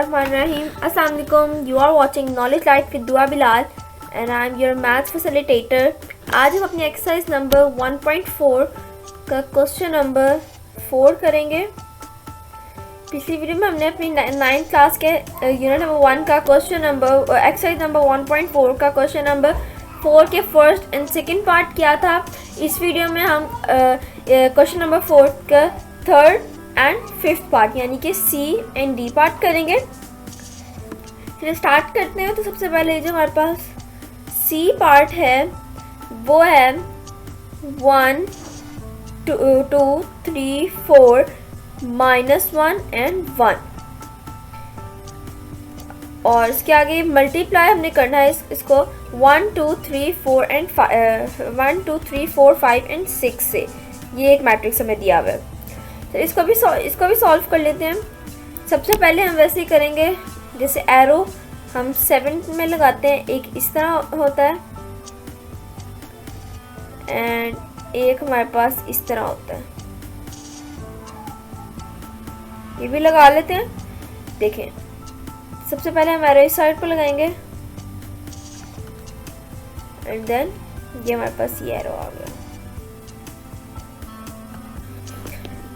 Bismillahirrahmanirrahim. Assalamu alaikum. You are watching Knowledge Light with Dua Bilal and I am your maths facilitator. आज हम अपनी exercise number 1.4 का question number 4 करेंगे. पिछली video में हमने अपनी 9th क्लास के यूनिट नंबर 1 का क्वेश्चन नंबर एक्सरसाइज नंबर 1.4 का क्वेश्चन नंबर 4 के फर्स्ट एंड सेकंड पार्ट किया था. इस वीडियो में हम क्वेश्चन नंबर 4 का थर्ड एंड फिफ्थ पार्ट यानी कि सी एंड डी पार्ट करेंगे. फिर स्टार्ट करते हैं. तो सबसे पहले जो हमारे पास सी पार्ट है वो है 1 2 3 4 -1 एंड 1 और इसके आगे मल्टीप्लाई हमने करना है इसको 1 2 3 4 एंड 1 2 3 4 5 एंड 6 से. ये एक मैट्रिक्स हमें दिया हुआ है. तो इसको भी सॉल्व कर लेते हैं. सबसे पहले हम वैसे ही करेंगे जैसे एरो हम 7 में लगाते हैं. एक इस तरह होता है एंड एक हमारे पास इस तरह होता है. ये भी लगा लेते हैं. देखें सबसे पहले हम एरो इस साइड पर लगाएंगे एंड देन ये हमारे पास ये एरो आ गया.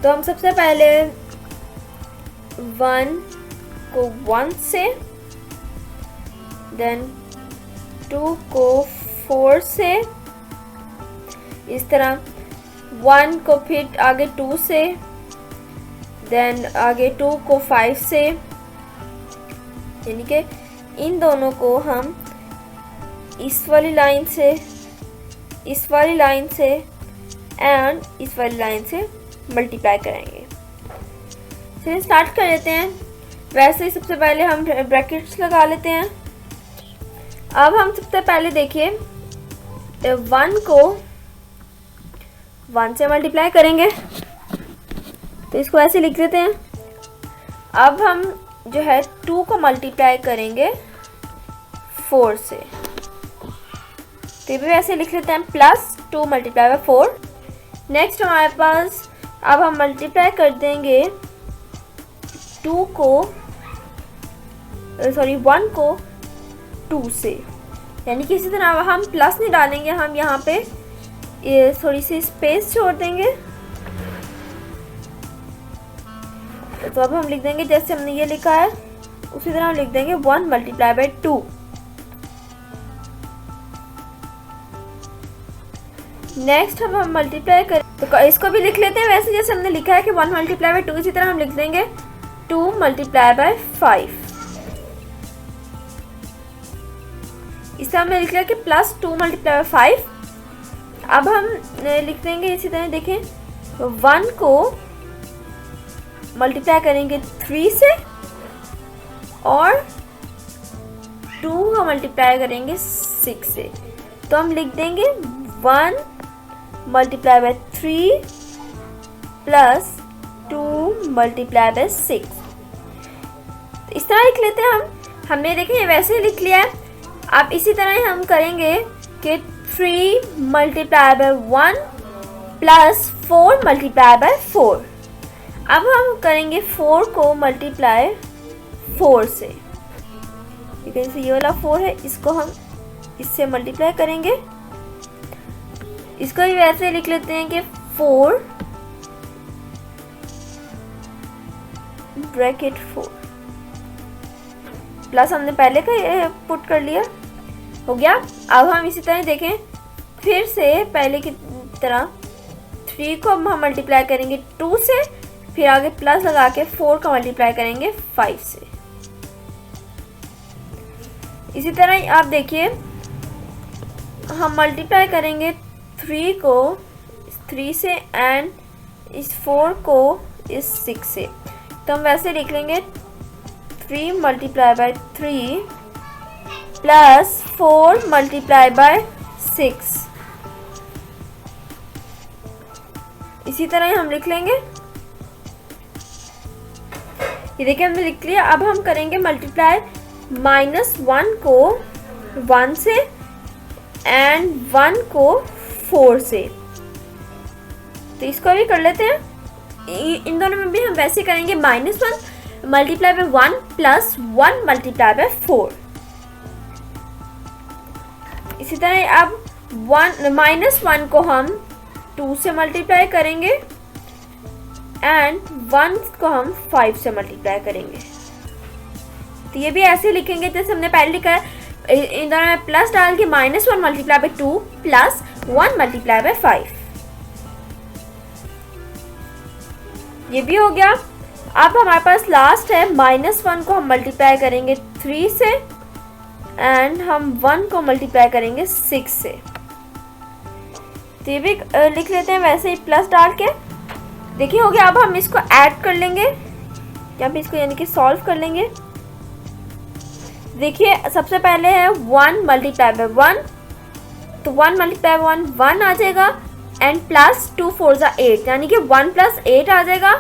तो हम सबसे पहले 1 को 1 से, देन 2 को 4 से, इस तरह 1 को फिर आगे 2 से, देन आगे 2 को 5 से. यानी कि इन दोनों को हम इस वाली लाइन से, इस वाली लाइन से एंड इस वाली लाइन से मल्टीप्लाई करेंगे. फिर स्टार्ट कर लेते हैं. वैसे ही सबसे पहले हम ब्रैकेट्स लगा लेते हैं. अब हम सबसे पहले देखिए 1 को 1 से मल्टीप्लाई करेंगे तो इसको ऐसे लिख देते हैं. अब हम जो है 2 को मल्टीप्लाई करेंगे 4 से तो भी वैसे लिख लेते हैं +2 × 4. नेक्स्ट हमारे पास अब हम मल्टीप्लाई कर देंगे 1 को 2 से. यानी कि इसी तरह हम प्लस नहीं डालेंगे, हम यहाँ पे थोड़ी सी स्पेस छोड़ देंगे. तो अब हम लिख देंगे जैसे हमने ये लिखा है उसी तरह हम लिख देंगे 1 × 2. नेक्स्ट अब हम मल्टीप्लाई करें तो इसको भी लिख लेते हैं वैसे जैसे हमने लिखा है कि 1 × 2. इसी तरह हम लिख देंगे 2 × 5. इस तरह हमने लिख लिया कि +2 × 5. अब हम लिख देंगे इसी तरह. देखें 1 को मल्टीप्लाई करेंगे 3 से और 2 को मल्टीप्लाई करेंगे 6 से. तो हम लिख देंगे 1 × 3 + 2 × 6. इस तरह लिख लेते हैं हम. हमने देखें ये वैसे ही लिख लिया है. अब इसी तरह ही हम करेंगे कि 3 × 1 + 4 × 4. अब हम करेंगे 4 को मल्टीप्लाई 4 से. ठीक है, जैसे ये वाला 4 है इसको हम इससे मल्टीप्लाई करेंगे. इसको भी वैसे लिख लेते हैं कि 4 ब्रैकेट 4 प्लस हमने पहले का पुट कर लिया, हो गया. अब हम इसी तरह देखें फिर से पहले की तरह 3 को हम मल्टीप्लाई करेंगे 2 से, फिर आगे प्लस लगा के 4 का मल्टीप्लाई करेंगे 5 से. इसी तरह आप देखिए हम मल्टीप्लाई करेंगे 3 को 3 से एंड इस 4 को इस 6 से. तो हम वैसे लिख लेंगे 3 × 3 + 4 × 6. इसी तरह हम लिख लेंगे. ये देखिए हमने लिख लिया. अब हम करेंगे मल्टीप्लाई -1 को 1 से एंड 1 को 4 से. तो इसको भी कर लेते हैं. इन दोनों में भी हम वैसे करेंगे -1 multiply by 1 plus 1 multiply by 4। इसी तरह अब -1 को हम 2 से मल्टीप्लाई करेंगे एंड 1 को हम 5 से मल्टीप्लाई करेंगे। तो ये भी ऐसे लिखेंगे जैसे हमने पहले लिखा है, इन दोनों में प्लस डाल के -1 multiply by 2 plus 1 multiply by 5। ये भी हो गया। अब हमारे पास लास्ट है -1 को हम मल्टीप्लाई करेंगे 3 से एंड हम 1 को मल्टीप्लाई करेंगे 6 से। तो ये भी लिख लेते हैं वैसे ही प्लस डाल के। देखिए हो गया। अब हम इसको ऐड कर लेंगे, या फिर इसको यानी कि सॉल्व कर लेंगे। देखिए सबसे पहले है 1 मल्टीप्लाई बाय 1, तो 1 मल्टीप्लाई बाय 1 आ जाएगा एंड प्लस 2 4 ज़ा 8, यानी कि 1 प्लस 8 आ जाएगा।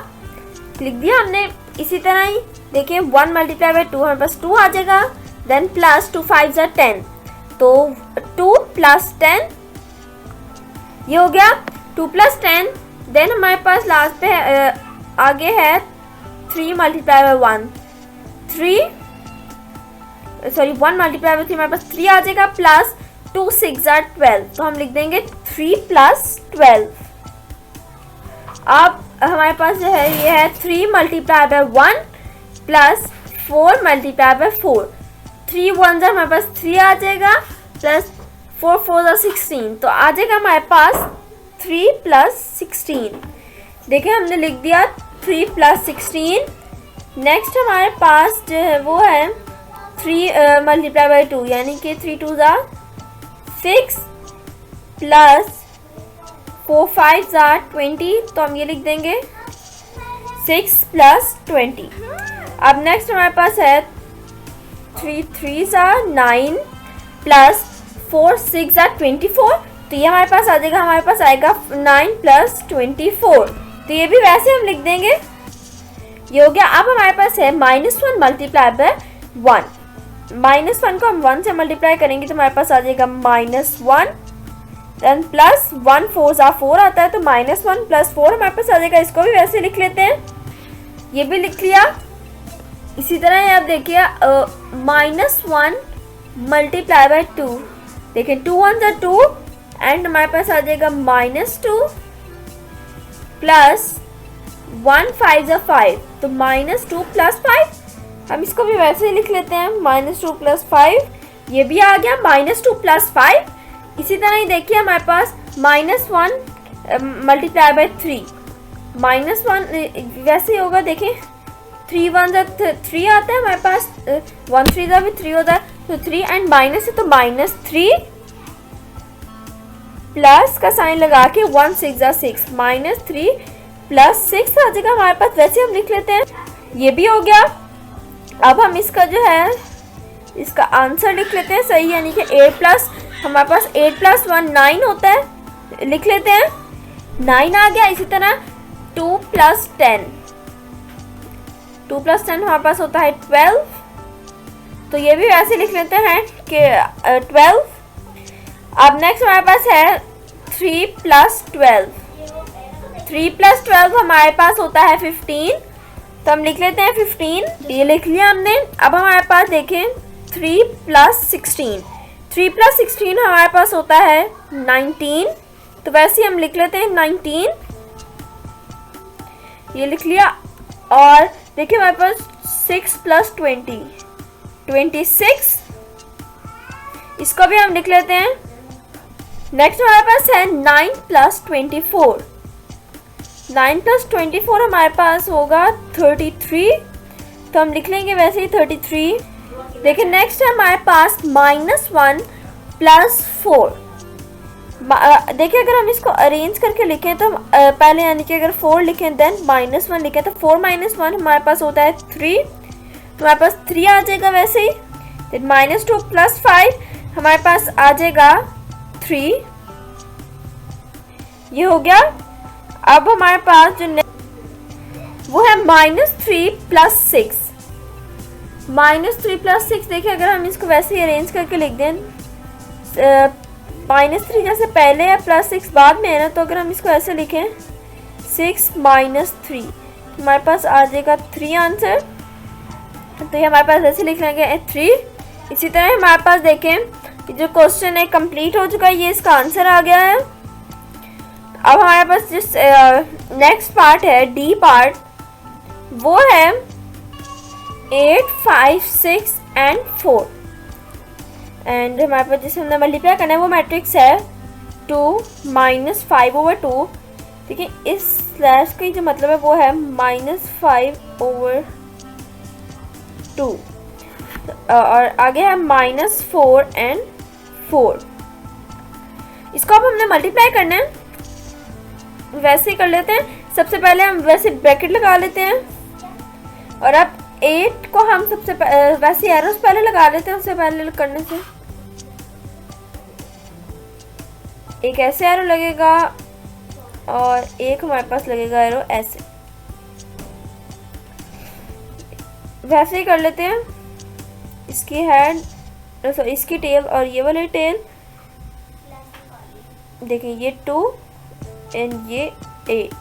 लिख दिया हमने। इसी तरह ही देखिए 1 मल्टीप्लाई बाय 2 हमारे पास 2 आ जाएगा, देन प्लस 2 5 ज़ा 10, तो 2 प्लस 10 ये हो गया 2 प्लस 10। देन हमारे पास लास्ट पे आगे है 3 मल्टीप्लाई बाय 1, 1 मल्टीप्लाई बाय 3 हमारे पास 3 आ जाएगा, प्लस 2 6 ज़ा 12, तो हम लिख देंगे 3 प्लस 12। अब हमारे पास जो है ये है 3 multiply by 1 plus 4 multiply by 4, 3 1 ज़ा हमारे पास 3 आ जाएगा, प्लस 4 4 ज़ा 16, तो आ जाएगा हमारे पास 3 प्लस 16। देखिए हमने लिख दिया 3 प्लस 16। नेक्स्ट हमारे पास जो है वो है 3 मल्टीप्लाई बाय 2, यानी कि 3 2 ज़ा 6 प्लस 4 5 ज़ा 20, तो हम ये लिख देंगे 6 प्लस 20। अब नेक्स्ट हमारे पास है 3 3 ज़ा 9 प्लस 4 6 ज़ा 24, तो ये हमारे पास आ जाएगा, हमारे पास आएगा 9 प्लस 24, तो ये भी वैसे हम लिख देंगे। ये हो गया। अब हमारे पास है -1 मल्टीप्लाई बाय 1, -1 को हम 1 से मल्टीप्लाई करेंगे तो हमारे पास आ जाएगा -1, देन प्लस 1 4 ज़ा 4 आता है, तो -1 प्लस 4 हमारे पास आ जाएगा। इसको भी वैसे लिख लेते हैं, ये भी लिख लिया। इसी तरह आप देखिए -1 मल्टीप्लाई बाय 2, देखिए 2 1 ज़ा 2 एंड हमारे पास आ जाएगा -2 प्लस 1 5 ज़ा 5, तो -2 प्लस 5, हम इसको भी वैसे ही लिख लेते हैं -2 प्लस 5, ये भी आ गया -2 प्लस 5। इसी तरह ही देखिए हमारे पास -1 मल्टीप्लाई बाय 3, -1 वैसे ही होगा। देखिए 3 1 ज़ा 3 आता है हमारे पास, 1 3 ज़ा भी 3 होता है, तो 3 एंड माइनस है तो -3 प्लस का साइन लगा के 1 6 ज़ा 6, -3 प्लस 6 आ जाएगा हमारे पास। वैसे हम लिख लेते हैं, ये भी हो गया। अब हम इसका जो है इसका आंसर लिख लेते हैं सही, यानी कि 8 प्लस हमारे पास 8 प्लस 1 9 होता है, लिख लेते हैं 9 आ गया। इसी तरह 2 प्लस 10, 2 प्लस 10 हमारे पास होता है 12, तो ये भी वैसे लिख लेते हैं कि 12। अब नेक्स्ट हमारे पास है 3 प्लस 12, 3 प्लस 12 हमारे पास होता है 15, तो हम लिख लेते हैं 15, ये लिख लिया हमने। अब हमारे पास देखें 3 प्लस 16, 3 प्लस 16 हमारे पास होता है 19, तो वैसे हम लिख लेते हैं 19, ये लिख लिया। और देखिए हमारे पास 6 प्लस 20 26, इसको भी हम लिख लेते हैं। नेक्स्ट हमारे पास है 9 प्लस 24, 9 प्लस 24 हमारे पास होगा 33, तो हम लिख लेंगे वैसे ही 33। देखिए नेक्स्ट है हमारे पास -1 प्लस 4, देखिए अगर हम इसको अरेंज करके लिखें तो पहले यानी कि अगर 4 लिखें देन -1 लिखें, तो 4 - 1 हमारे पास होता है 3, तो हमारे पास 3 आ जाएगा वैसे ही। फिर -2 प्लस 5 हमारे पास आ जाएगा 3, ये हो गया। अब हमारे पास जो वो है -3 प्लस 6, -3 प्लस 6, देखिए अगर हम इसको वैसे ही अरेंज करके लिख दें, -3 जैसे पहले है प्लस 6 बाद में है ना, तो अगर हम इसको ऐसे लिखें 6 - 3 हमारे पास आ जाएगा 3 आंसर। तो ये हमारे पास ऐसे लिख लेंगे 3। इसी तरह हमारे पास देखें जो क्वेश्चन है कंप्लीट हो चुका है, ये इसका आंसर आ गया है। अब हमारे पास जिस नेक्स्ट पार्ट है डी पार्ट, वो है 8, 5, 6 एंड 4 एंड हमारे पास जिसे हमने मल्टीप्लाई करना है वो मैट्रिक्स है 2 - 5/2। ठीक है, इस स्लैश का जो मतलब है वो है -5/2 और आगे है -4 एंड 4। इसको अब हमने मल्टीप्लाई करना है, वैसे ही कर लेते हैं। सबसे पहले हम वैसे ब्रैकेट लगा लेते हैं और अब 8 को हम सबसे वैसे एरोस पहले लगा लेते हैं। उससे पहले करने से एक ऐसे एरो लगेगा और एक हमारे पास लगेगा एरो ऐसे, वैसे ही कर लेते हैं। इसकी हेड सॉरी इसकी टेल और ये वाली टेल देखें, ये 2 एंड ये 8,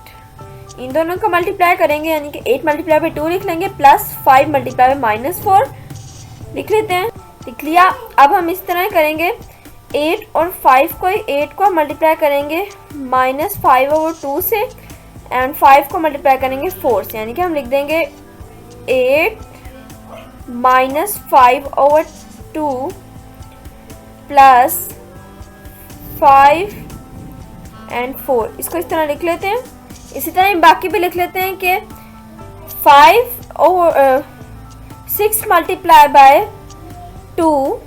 इन दोनों का मल्टीप्लाई करेंगे यानी कि 8 × 2 लिख लेंगे प्लस 5 × -4 लिख लेते हैं। लिख लिया। अब हम इस तरह करेंगे 8 और 5 को 8 को मल्टीप्लाई करेंगे -5/2 से एंड 5 को मल्टीप्लाई करेंगे 4 से, यानी कि हम लिख देंगे 8 - 5/2 प्लस 5 एंड 4। इसको इस तरह लिख लेते हैं। इसी तरह बाकी भी लिख लेते हैं कि 6 × 2,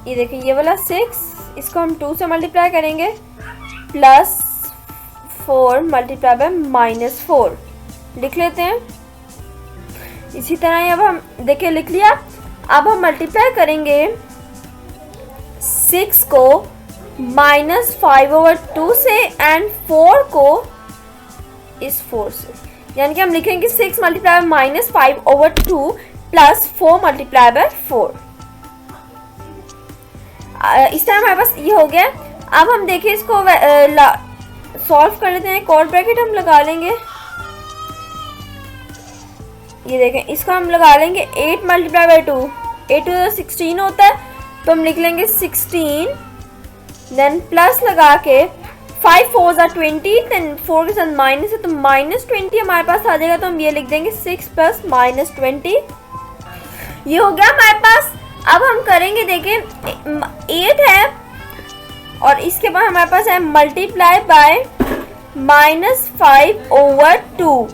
ये देखिए ये वाला 6, इसको हम 2 से मल्टीप्लाई करेंगे प्लस 4 × -4 लिख लेते हैं। इसी तरह अब हम देखिए लिख लिया। अब हम मल्टीप्लाई करेंगे 6 को -5/2 से एंड 4 को इस 4 से, यानी कि हम लिखेंगे 6 × -5/2 प्लस 4 × 4। इस तरह हमारे पास ये हो गया। अब हम देखिए इसको सॉल्व कर लेते हैं। एक और ब्रैकेट हम लगा लेंगे, ये देखें इसको हम लगा लेंगे 8 × 2, 8 to 16 होता है, तो हम लिख लेंगे 16 देन प्लस लगा के 5 4s are 20 देन 4 के साथ माइनस है तो -20 हमारे पास आ जाएगा। तो हम ये लिख देंगे 6 + -20, ये हो गया हमारे पास। अब हम करेंगे देखें 8 है और इसके बाद हमारे पास है मल्टीप्लाई बाय -5/2।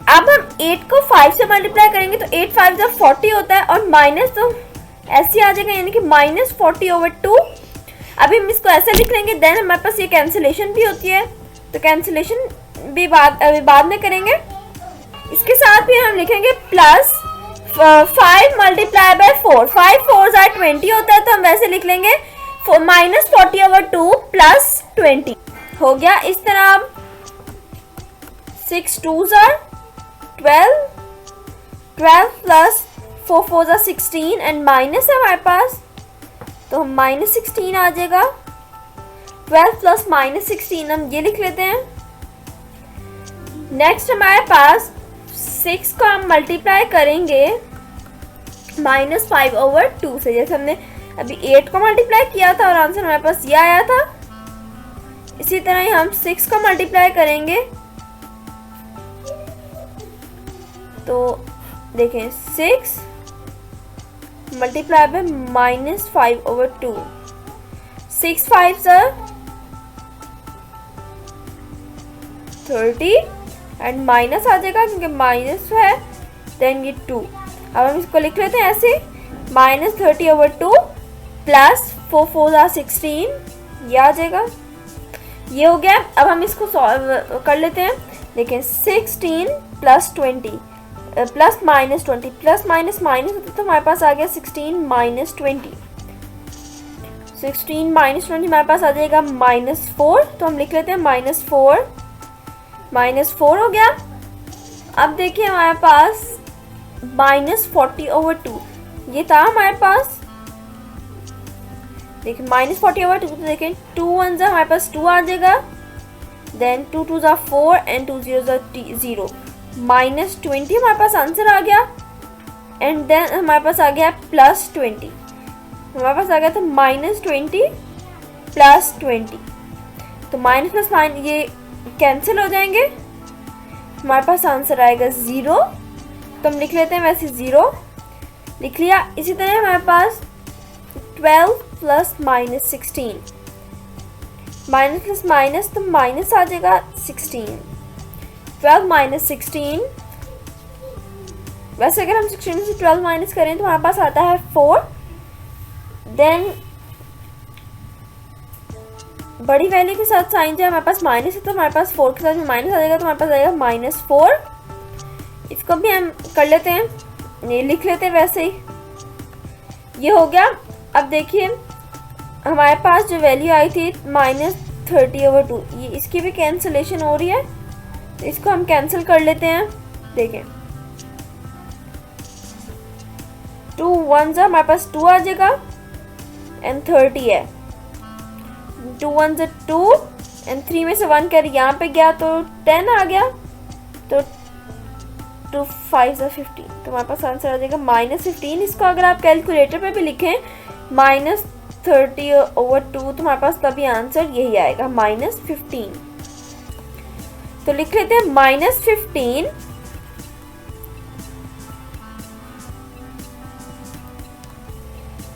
अब हम 8 को 5 से मल्टीप्लाई करेंगे तो 8 5 जब 40 होता है और माइनस तो ऐसे आ जाएगा, यानी कि -40/2। अभी हम इसको ऐसे लिख लेंगे। देन हमारे पास ये कैंसिलेशन भी होती है, तो कैंसिलेशन भी अभी बाद में करेंगे। इसके साथ भी हम लिखेंगे प्लस 5 × 4, 5 4s are 20 होता है, तो हम वैसे लिख लेंगे -40/2 प्लस 20 हो गया। इस तरह 6 2s are 12, 12 plus 4 4s are 16 and minus है हमारे पास, तो -16 आ जाएगा। 12 प्लस -16 हम ये लिख लेते हैं। नेक्स्ट हमारे पास 6 को हम मल्टीप्लाई करेंगे -5/2 से, जैसे हमने अभी 8 को मल्टीप्लाई किया था और आंसर हमारे पास ये आया था। इसी तरह ही हम 6 को मल्टीप्लाई करेंगे तो देखें 6 multiply by -5/2, 6 5s are 30 and minus आ जाएगा क्योंकि माइनस है, देन ये 2। अब हम इसको लिख लेते हैं ऐसे -30/2 प्लस 4 4s are 16, ये आ जाएगा। ये हो गया। अब हम इसको सॉल्व कर लेते हैं। देखें 16 plus 20 plus -20 plus minus minus होता तो हमारे पास आ गया 16 - 20, 16 - 20 हमारे पास आ जाएगा -4, तो हम लिख लेते हैं -4 हो गया। अब देखिए हमारे पास -40/2 ये था हमारे पास। देखिए -40/2 तो देखें 2 1s हमारे पास 2 आ जाएगा, then 2 2s are 4 and 2 0s are 0, -20 हमारे पास आंसर आ गया। एंड देन हमारे पास आ गया +20, हमारे पास आ गया था -20 +20, तो माइनस प्लस माइनस ये कैंसिल हो जाएंगे, हमारे पास आंसर आएगा 0। तो हम लिख लेते हैं वैसे 0 लिख लिया। इसी तरह हमारे पास 12 प्लस -16, माइनस प्लस माइनस तो माइनस आ जाएगा 16, 12 माइनस 16, वैसे अगर हम 16 से 12 माइनस करें तो हमारे पास आता है 4, देन बड़ी वैल्यू के साथ साइन जो हमारे पास माइनस है तो हमारे पास 4 के साथ में माइनस आ जाएगा, तो हमारे पास आएगा -4। इसको भी हम कर लेते हैं, ये लिख लेते हैं वैसे ही, ये हो गया। अब देखिए हमारे पास जो वैल्यू आई थी -30/2, ये इसकी भी कैंसिलेशन हो रही है, तो इसको हम कैंसिल कर लेते हैं। देखें 2 1 हमारे पास 2 आ जाएगा एंड 30 है, 2 1 2 एंड 3 में से 1 कर यहाँ पे गया तो 10 आ गया, तो 2 5 15, तो हमारे पास आंसर आ जाएगा -15। इसको अगर आप कैलकुलेटर पे भी लिखें -30/2 तो हमारे पास तभी आंसर यही आएगा -15। तो लिख लेते हैं -15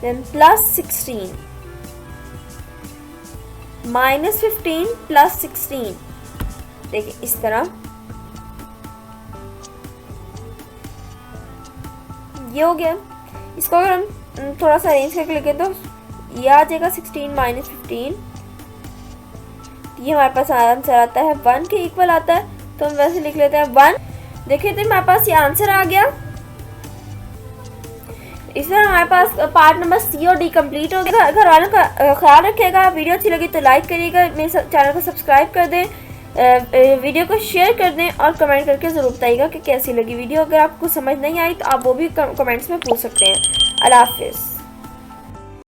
देन +16, -15 +16, देखिए इस तरह ये हो गया। इसको अगर हम थोड़ा सा अरेंज करके लिखें तो ये आ जाएगा 16 -15, ये हमारे पास आंसर आता है 1 के इक्वल आता है, तो हम वैसे लिख लेते हैं 1। देखिए तो हमारे पास ये आंसर आ गया। इस तरह हमारे पास पार्ट नंबर C और D कंप्लीट हो गया। घर वालों का ख्याल रखिएगा, वीडियो अच्छी लगी तो लाइक करिएगा, मेरे चैनल को सब्सक्राइब कर दें, वीडियो को शेयर कर दें और कमेंट करके ज़रूर बताइएगा कि कैसी लगी वीडियो। अगर आपको समझ नहीं आई तो आप वो भी कमेंट्स में पूछ सकते हैं। अल्लाह हाफिज़।